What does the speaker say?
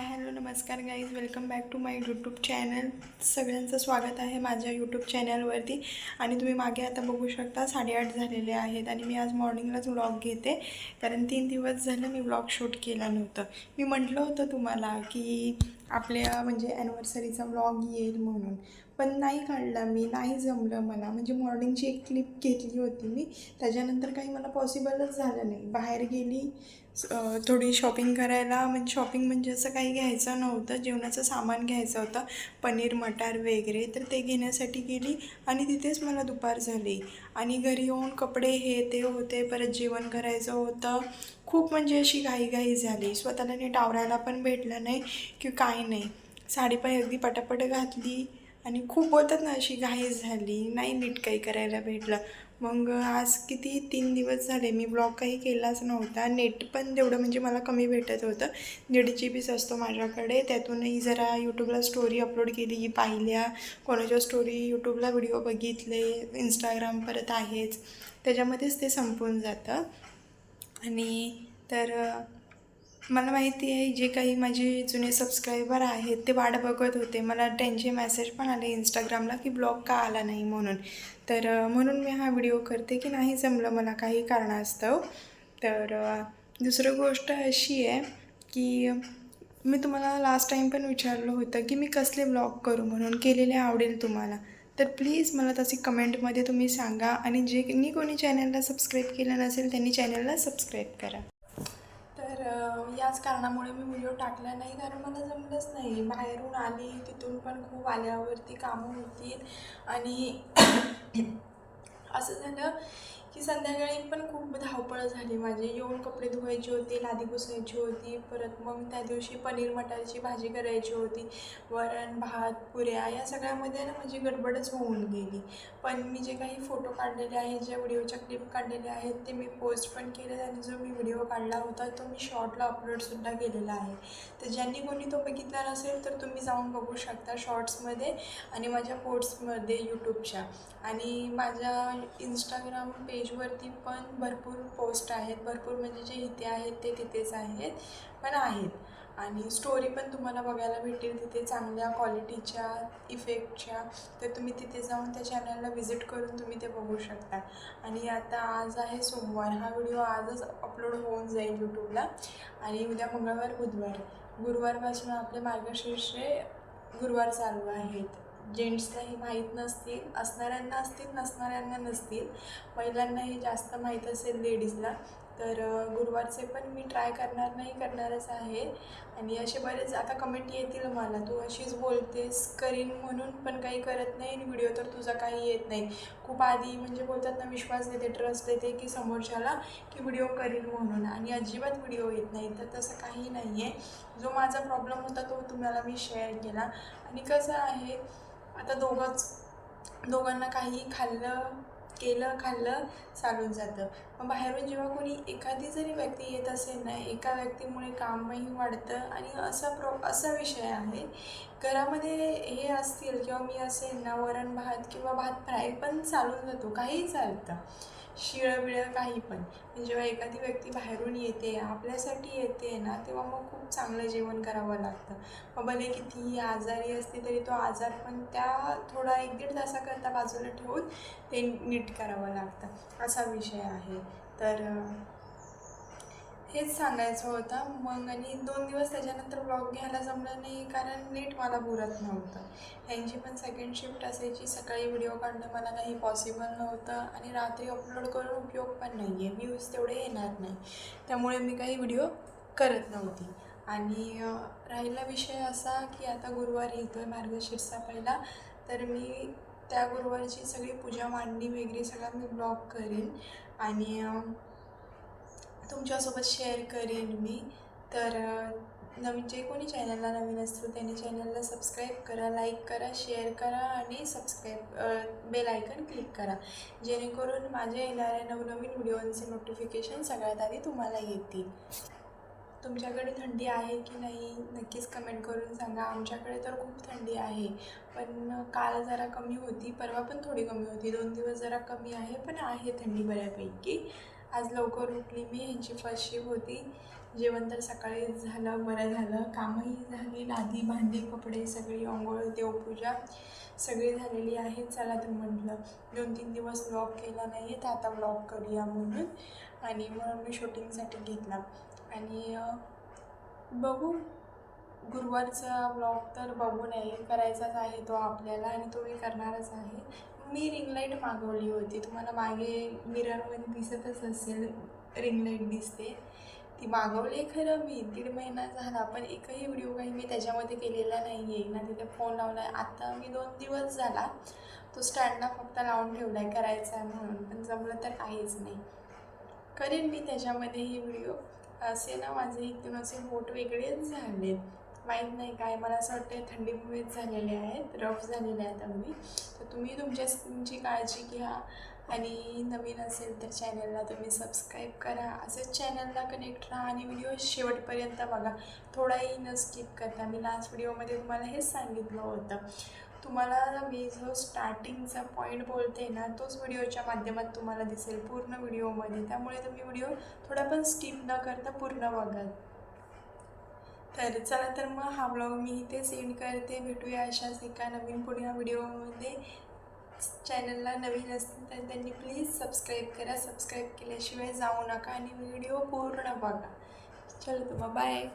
Hello नमस्कार guys, welcome back to my YouTube channel. सगळ्यांचं स्वागत आहे माझ्या यूट्यूब चॅनलवरती. आणि तुम्ही मागे आता बघू शकता 8:30 झालेले आहेत आणि मी आज मॉर्निंगलाच व्लॉग घेते, कारण 3 दिवस झालं मी व्लॉग शूट केला नव्हतं. मी म्हटलं होतं तुम्हाला की आपल्या म्हणजे ॲनिव्हर्सरीचा व्लॉग येईल म्हणून, पण नाही काढला मी, नाही जमलं मला. म्हणजे मॉर्निंगची एक क्लिप घेतली होती मी, त्याच्यानंतर काही मला पॉसिबलच झालं नाही. बाहेर गेली थोडी शॉपिंग करायला, म्हणजे शॉपिंग म्हणजे असं काही घ्यायचं नव्हतं, जेवणाचं सामान घ्यायचं होतं, पनीर मटार वगैरे, तर ते घेण्यासाठी गेली आणि तिथेच मला दुपार झाली. आणि घरी येऊन कपडे हे ते होते, परत जेवण करायचं होतं. खूप म्हणजे अशी घाईघाई झाली, स्वतःला नीट आवरायला पण भेटलं नाही की काही नाही. साडी पण अगदी पटापट घातली आणि खूप बोलतात ना अशी घाई झाली, नाही नीट काही करायला भेटलं. मग आज किती 3 दिवस झाले मी ब्लॉग काही केलाच नव्हता. नेट पण तेवढं म्हणजे मला कमी भेटत होतं. 1.5 GBच असतो माझ्याकडे, त्यातूनही जरा यूट्यूबला स्टोरी अपलोड केली, पाहिल्या, कोणाच्या स्टोरी यूट्यूबला व्हिडिओ बघितले, इंस्टाग्राम परत आहेच, त्याच्यामध्येच ते संपून जातं. आणि तर मला माहिती आहे जे काही माझे जुने सबस्क्रायबर आहेत ते वाट बघत होते. मला त्यांचे मेसेज पण आले इंस्टाग्रामला की ब्लॉग का आला नाही म्हणून. तर म्हणून मी हा व्हिडिओ करते की नाही जमलं मला काही कारणास्तव. तर दुसरं गोष्ट अशी आहे की मी तुम्हाला लास्ट टाईम पण विचारलं होतं की मी कसले ब्लॉग करू म्हणून, केलेले आवडेल तुम्हाला. तर प्लीज मला तशी कमेंटमध्ये तुम्ही सांगा. आणि जे कोणी चॅनलला सबस्क्राईब केलं नसेल त्यांनी चॅनलला सबस्क्राईब करा. तर याच कारणामुळे मी व्हिडिओ टाकला नाही, कारण मला जमलंच नाही. बाहेरून आली, तिथून पण खूप आल्यावरती कामं होती आणि असं झालं की संध्याकाळी पण खूप धावपळ झाली माझी. येऊन कपडे धुवायचे होते, लादी पुसायची होती, परत मग त्या दिवशी पनीर मटारची भाजी करायची होती, वरण भात पुऱ्या, या सगळ्यामध्ये ना माझी गडबडच होऊन गेली. पण मी जे काही फोटो काढलेले आहेत, ज्या व्हिडिओच्या क्लिप काढलेल्या आहेत ते मी पोस्ट पण केले. आणि जो मी व्हिडिओ काढला होता तो मी शॉर्टला अपलोडसुद्धा केलेला आहे. तर ज्यांनी कोणी तो बघितला नसेल तर तुम्ही जाऊन बघू शकता शॉर्ट्समध्ये आणि माझ्या पोस्टमध्ये यूट्यूबच्या. आणि माझ्या इंस्टाग्राम पेजवरती पण भरपूर पोस्ट आहेत, भरपूर म्हणजे जे इथे आहेत ते तिथेच आहेत, पण आहेत. आणि स्टोरी पण तुम्हाला बघायला भेटेल तिथे चांगल्या क्वालिटीच्या, इफेक्टच्या. तर तुम्ही तिथे जाऊन त्या चॅनलला व्हिजिट करून तुम्ही ते बघू शकता. आणि आता आज आहे सोमवार, हा व्हिडिओ आजच अपलोड होऊन जाईल यूट्यूबला. आणि उद्या मंगळवार बुधवार, गुरुवारपासून आपले मार्गशीर्ष गुरुवार चालू आहेत. जेंट्सलाही माहीत नसतील, असणाऱ्यांना असतील, नसणाऱ्यांना नसतील. महिलांनाही जास्त माहीत असेल लेडीजला. तर गुरुवारचे पण मी ट्राय करणार नाही, करणारच आहे. आणि असे बरेच आता कमेंट येतील मला, तू अशीच बोलतेस, करीन म्हणून पण काही करत नाही, आणि व्हिडिओ तर तुझा काही येत नाही. खूप आधी म्हणजे बोलतात ना, विश्वास देते, ट्रस्ट देते की समोरच्याला की व्हिडिओ करीन म्हणून, आणि अजिबात व्हिडिओ येत नाही. तर तसं काही नाही आहे. जो माझा प्रॉब्लेम होता तो तुम्हाला मी शेअर केला. आणि कसं आहे, आता दोघांना काही खाल्लं चालून जातं. मग बाहेरून जेव्हा कोणी एखादी जरी व्यक्ती येत असेल ना, एका व्यक्तीमुळे कामही वाढतं. आणि असा विषय आहे, घरामध्ये हे असतील किंवा मी असेल ना, वरण भात किंवा भात फ्राय पण चालून जातो, काहीही चालतं, शिळं बिळं काही पण. पण जेव्हा एखादी व्यक्ती बाहेरून येते, आपल्यासाठी येते ना, तेव्हा मग खूप चांगलं जेवण करावं लागतं. मग भले कितीही आजारी असते तरी तो आजार पण त्या थोडा 1-1.5 तासाकरता बाजूला ठेवून ते नीट करावं लागतं, असा विषय आहे. तर हेच सांगायचं होतं मग. आणि 2 दिवस त्याच्यानंतर ब्लॉग घ्यायला जमलं नाही, कारण नीट मला पुरत नव्हतं. ह्यांची पण सेकंड शिफ्ट असायची, सकाळी व्हिडिओ काढणं मला काही पॉसिबल नव्हतं, आणि रात्री अपलोड करून उपयोग पण नाही आहे, व्ह्यूज तेवढे येणार नाही, त्यामुळे मी काही व्हिडिओ करत नव्हती. आणि राहिला विषय असा की आता गुरुवार येतो आहे मार्गशीर्षचा पहिला, तर मी त्या गुरुवारची सगळी पूजा मांडणी वगैरे सगळं मी ब्लॉग करेन आणि तुमच्यासोबत शेअर करेन मी. तर नवीन जे कोणी चॅनलला नवीन असतो त्यांनी चॅनलला सबस्क्राईब करा, लाईक करा, शेअर करा, आणि बेल आयकन क्लिक करा, जेणेकरून माझ्या येणाऱ्या नवनवीन व्हिडिओंचे नोटिफिकेशन सगळ्यात आधी तुम्हाला येतील. तुमच्याकडे थंडी आहे की नाही नक्कीच कमेंट करून सांगा. आमच्याकडे तर खूप थंडी आहे, पण काल जरा कमी होती, परवा पण थोडी कमी होती, 2 दिवस जरा कमी आहे, पण आहे थंडी बऱ्यापैकी. आज लवकर उठली मी, ह्यांची फर्स्ट शिफ्ट होती, जेवण तर सकाळीच झालं, बरं झालं. कामही झाली, लादी भांडी कपडे सगळी, अंघोळ देवपूजा सगळी झालेली आहे. चला तर म्हटलं 2-3 दिवस व्लॉग केला नाही आहे, तर आता व्लॉग करूया म्हणून. आणि म्हणून मी शूटिंगसाठी घेतला. आणि बघू, गुरुवारचा व्लॉग तर बघू नये, करायचाच आहे तो आपल्याला आणि तो मी करणारच आहे. मी रिंग लाईट मागवली होती, तुम्हाला मागे मिररमध्ये दिसतच असेल, रिंग लाईट दिसते. ती मागवली खरं मी 1.5 महिना झाला, पण एकही व्हिडिओ काही मी त्याच्यामध्ये केलेला नाही आहे ना. तिथे फोन लावला आहे आता मी 2 दिवस झाला, तो स्टँडला फक्त लावून ठेवला आहे, करायचा आहे म्हणून, पण जमलं तर काहीच नाही. करेन मी त्याच्यामध्येही व्हिडिओ. असे ना माझे एकदम असे बोट वेगळेच झालेत, माहीत नाही काय, मला असं वाटतं थंडीमुळेच झालेले आहेत, रफ झालेले आहेत अगदी. तर तुम्ही तुमच्या स्किनची काळजी घ्या आणि नवीन असेल तर चॅनलला तुम्ही सबस्क्राईब करा. असंच चॅनलला कनेक्ट राहा आणि व्हिडिओ शेवटपर्यंत बघा, थोडाही न स्किप करता. मी लास्ट व्हिडिओमध्ये तुम्हाला हेच सांगितलं होतं, तुम्हाला मी जो स्टार्टिंगचा पॉईंट बोलते ना, तोच व्हिडिओच्या माध्यमात तुम्हाला दिसेल पूर्ण व्हिडिओमध्ये. त्यामुळे तुम्ही व्हिडिओ थोडा पण स्किप न करता पूर्ण बघा. तर चला तर मग हा व्लॉग मी इथे सेंड करते. भेटूया अशाच एका नवीन पुढच्या व्हिडिओमध्ये. चॅनलला नवीन असतील तर त्यांनी प्लीज सबस्क्राईब करा. सबस्क्राईब केल्याशिवाय जाऊ नका आणि व्हिडिओ पूर्ण बघा. चलो तर मग बाय.